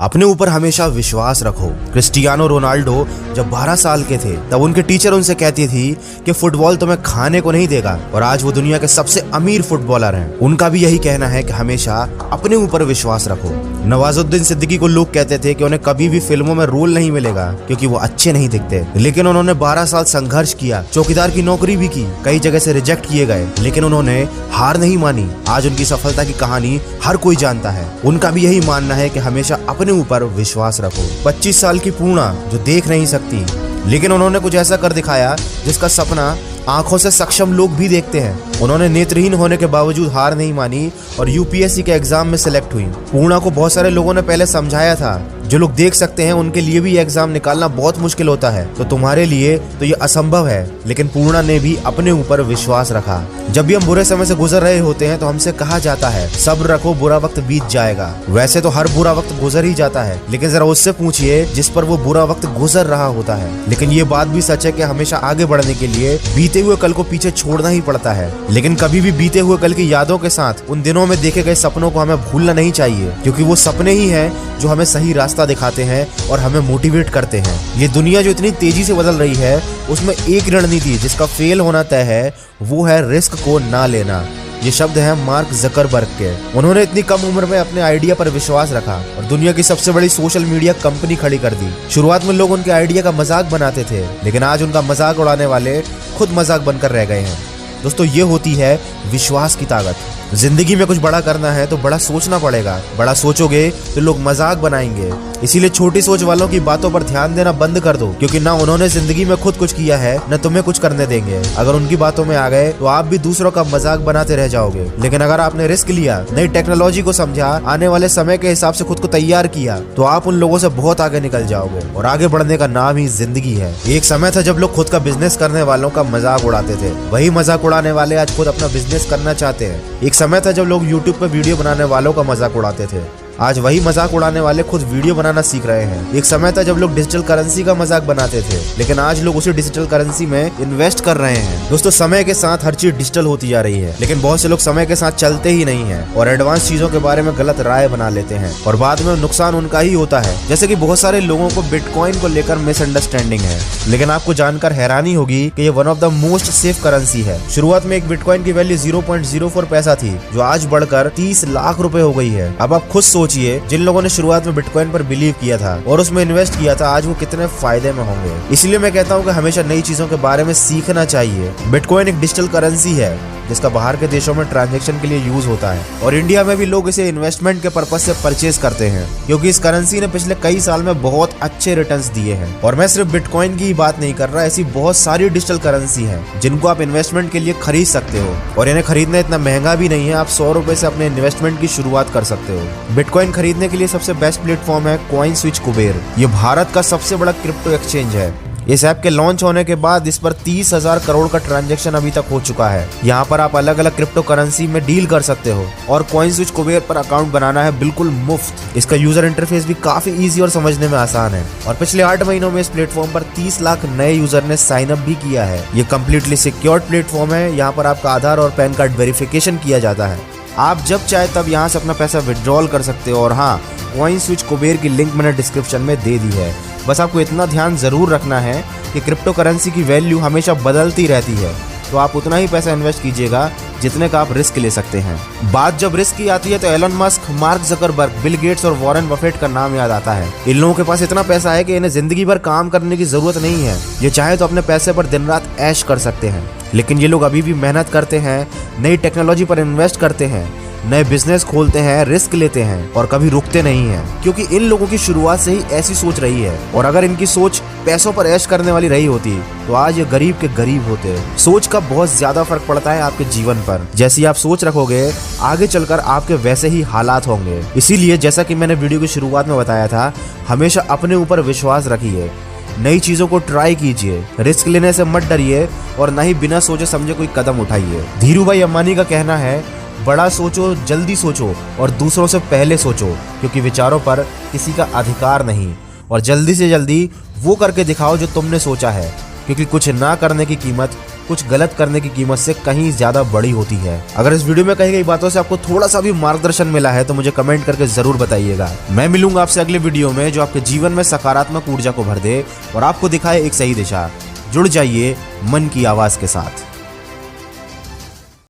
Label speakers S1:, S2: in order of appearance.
S1: अपने ऊपर हमेशा विश्वास रखो। क्रिस्टियानो रोनाल्डो जब 12 साल के थे तब उनके टीचर उनसे कहती थी कि फुटबॉल तुम्हें खाने को नहीं देगा, और आज वो दुनिया के सबसे अमीर फुटबॉलर हैं। उनका भी यही कहना है कि हमेशा अपने ऊपर विश्वास रखो। नवाजुद्दीन सिद्दीकी को लोग कहते थे कि उन्हें कभी भी फिल्मों में रोल नहीं मिलेगा क्योंकि वो अच्छे नहीं दिखते, लेकिन उन्होंने 12 साल संघर्ष किया, चौकीदार की नौकरी भी की, कई जगह से रिजेक्ट किए गए, लेकिन उन्होंने हार नहीं मानी। आज उनकी सफलता की कहानी हर कोई जानता है। उनका भी यही मानना है कि हमेशा अपने ऊपर विश्वास रखो। 25 साल की पूर्णा जो देख नहीं सकती, लेकिन उन्होंने कुछ ऐसा कर दिखाया जिसका सपना आंखों से सक्षम लोग भी देखते हैं। उन्होंने नेत्रहीन होने के बावजूद हार नहीं मानी और यूपीएससी के एग्जाम में सिलेक्ट हुई। पूर्णा को बहुत सारे लोगों ने पहले समझाया था, जो लोग देख सकते हैं उनके लिए भी एग्जाम निकालना बहुत मुश्किल होता है, तो तुम्हारे लिए तो ये असंभव है। लेकिन पूर्णा ने भी अपने ऊपर विश्वास रखा। जब भी हम बुरे समय से गुजर रहे होते हैं तो हमसे कहा जाता है सब्र रखो, बुरा वक्त बीत जाएगा। वैसे तो हर बुरा वक्त गुजर ही जाता है, लेकिन जरा उससे पूछिए जिस पर वो बुरा वक्त गुजर रहा होता है। लेकिन ये बात भी सच है कि हमेशा आगे बढ़ने के लिए बीते हुए कल को पीछे छोड़ना ही पड़ता है। लेकिन कभी भी बीते हुए कल की यादों के साथ उन दिनों में देखे गए सपनों को हमें भूलना नहीं चाहिए, क्योंकि वो सपने ही हैं जो हमें सही रास्ता दिखाते हैं और हमें मोटिवेट करते हैं। ये दुनिया जो इतनी तेजी से बदल रही है, उसमें एक रणनीति जिसका फेल होना तय है, वो है रिस्क को ना लेना। ये शब्द है मार्क जकरबर्ग के। उन्होंने इतनी कम उम्र में अपने आइडिया पर विश्वास रखा और दुनिया की सबसे बड़ी सोशल मीडिया कंपनी खड़ी कर दी। शुरुआत में लोग उनके आइडिया का मजाक बनाते थे, लेकिन आज उनका मजाक उड़ाने वाले खुद मजाक बनकर रह गए हैं। दोस्तों, ये होती है विश्वास की ताकत। जिंदगी में कुछ बड़ा करना है तो बड़ा सोचना पड़ेगा। बड़ा सोचोगे तो लोग मजाक बनाएंगे, इसीलिए छोटी सोच वालों की बातों पर ध्यान देना बंद कर दो, क्योंकि ना उन्होंने जिंदगी में खुद कुछ किया है, न तुम्हें कुछ करने देंगे। अगर उनकी बातों में आ गए तो आप भी दूसरों का मजाक बनाते रह जाओगे। लेकिन अगर आपने रिस्क लिया, नई टेक्नोलॉजी को समझा, आने वाले समय के हिसाब से खुद को तैयार किया, तो आप उन लोगों से बहुत आगे निकल जाओगे। और आगे बढ़ने का नाम ही जिंदगी है। एक समय था जब लोग खुद का बिजनेस करने वालों का मजाक उड़ाते थे, वही मजाक उड़ाने वाले आज खुद अपना बिजनेस करना चाहते हैं। एक समय था जब लोग यूट्यूब पर वीडियो बनाने वालों का मजाक उड़ाते थे, आज वही मजाक उड़ाने वाले खुद वीडियो बनाना सीख रहे हैं। एक समय था जब लोग डिजिटल करेंसी का मजाक बनाते थे, लेकिन आज लोग उसी डिजिटल करेंसी में इन्वेस्ट कर रहे हैं। दोस्तों, समय के साथ हर चीज डिजिटल होती जा रही है, लेकिन बहुत से लोग समय के साथ चलते ही नहीं हैं और एडवांस चीजों के बारे में गलत राय बना लेते हैं, और बाद में नुकसान उनका ही होता है। जैसे कि बहुत सारे लोगों को बिटकॉइन को लेकर मिसअंडरस्टैंडिंग है, लेकिन आपको जानकर हैरानी होगी कि ये one of the most safe currency है। शुरुआत में एक बिटकॉइन की वैल्यू 0.04 पैसा थी, जो आज बढ़कर 30 लाख रुपए हो गई है। अब आप खुद सोचिए, जिन लोगों ने शुरुआत में बिटकॉइन पर बिलीव किया था और उसमें इन्वेस्ट किया था, आज वो कितने फायदे में होंगे। इसलिए मैं कहता हूँ कि हमेशा नई चीजों के बारे में सीखना चाहिए। बिटकॉइन एक डिजिटल करेंसी है जिसका बाहर के देशों में ट्रांजैक्शन के लिए यूज होता है, और इंडिया में भी लोग इसे इन्वेस्टमेंट के पर्पज से परचेज करते हैं, क्योंकि इस करेंसी ने पिछले कई साल में बहुत अच्छे रिटर्न्स दिए हैं। और मैं सिर्फ बिटकॉइन की ही बात नहीं कर रहा, ऐसी बहुत सारी डिजिटल करेंसी है जिनको आप इन्वेस्टमेंट के लिए खरीद सकते हो, और इन्हें खरीदना इतना महंगा भी नहीं है। आप 100 रुपए से अपने इन्वेस्टमेंट की शुरुआत कर सकते हो। बिटकॉइन खरीदने के लिए सबसे बेस्ट प्लेटफॉर्म है कॉइनस्विच कुबेर। ये भारत का सबसे बड़ा क्रिप्टो एक्सचेंज है। इस ऐप के लॉन्च होने के बाद इस पर 30,000 करोड़ का ट्रांजैक्शन अभी तक हो चुका है। यहाँ पर आप अलग अलग क्रिप्टो करेंसी में डील कर सकते हो, और कॉइनस्विच कुबेर पर अकाउंट बनाना है बिल्कुल मुफ्त। इसका यूजर इंटरफेस भी काफी इजी और समझने में आसान है, और पिछले 8 महीनों में इस प्लेटफॉर्म पर 30 लाख नए यूजर ने साइन अप भी किया है। ये कम्प्लीटली सिक्योर्ड प्लेटफॉर्म है। यहाँ पर आपका आधार और पैन कार्ड वेरिफिकेशन किया जाता है। आप जब चाहे तब यहाँ से अपना पैसा विड्रॉल कर सकते हो। और हाँ, कॉइनस्विच कुबेर की लिंक मैंने डिस्क्रिप्शन में दे दी है। बस आपको इतना ध्यान जरूर रखना है कि क्रिप्टो करेंसी की वैल्यू हमेशा बदलती रहती है, तो आप उतना ही पैसा इन्वेस्ट कीजिएगा जितने का आप रिस्क ले सकते हैं। बात जब रिस्क की आती है तो Elon Musk, Mark Zuckerberg, Bill Gates और वॉरेन बफेट का नाम याद आता है। इन लोगों के पास इतना पैसा है कि इन्हें जिंदगी भर काम करने की जरूरत नहीं है। ये चाहे तो अपने पैसे पर दिन रात ऐश कर सकते हैं, लेकिन ये लोग अभी भी मेहनत करते हैं, नई टेक्नोलॉजी पर इन्वेस्ट करते हैं, नए बिजनेस खोलते हैं, रिस्क लेते हैं और कभी रुकते नहीं हैं, क्योंकि इन लोगों की शुरुआत से ही ऐसी सोच रही है। और अगर इनकी सोच पैसों पर ऐश करने वाली रही होती तो आज ये गरीब के गरीब होते। सोच का बहुत ज्यादा फर्क पड़ता है आपके जीवन पर। जैसी आप सोच रखोगे, आगे चलकर आपके वैसे ही हालात होंगे। इसीलिए जैसा कि मैंने वीडियो की शुरुआत में बताया था, हमेशा अपने ऊपर विश्वास रखिए, नई चीजों को ट्राई कीजिए, रिस्क लेने से मत डरिए, और न ही बिना सोचे समझे कोई कदम उठाइए। धीरूभाई अंबानी का कहना है, बड़ा सोचो, जल्दी सोचो और दूसरों से पहले सोचो, क्योंकि विचारों पर किसी का अधिकार नहीं। और जल्दी से जल्दी वो करके दिखाओ जो तुमने सोचा है, क्योंकि कुछ ना करने की कीमत कुछ गलत करने की कीमत से कहीं ज्यादा बड़ी होती है। अगर इस वीडियो में कही गई बातों से आपको थोड़ा सा भी मार्गदर्शन मिला है तो मुझे कमेंट करके जरूर बताइएगा। मैं मिलूंगा आपसे अगले वीडियो में जो आपके जीवन में सकारात्मक ऊर्जा को भर दे और आपको दिखाए एक सही दिशा। जुड़ जाइए मन की आवाज के साथ।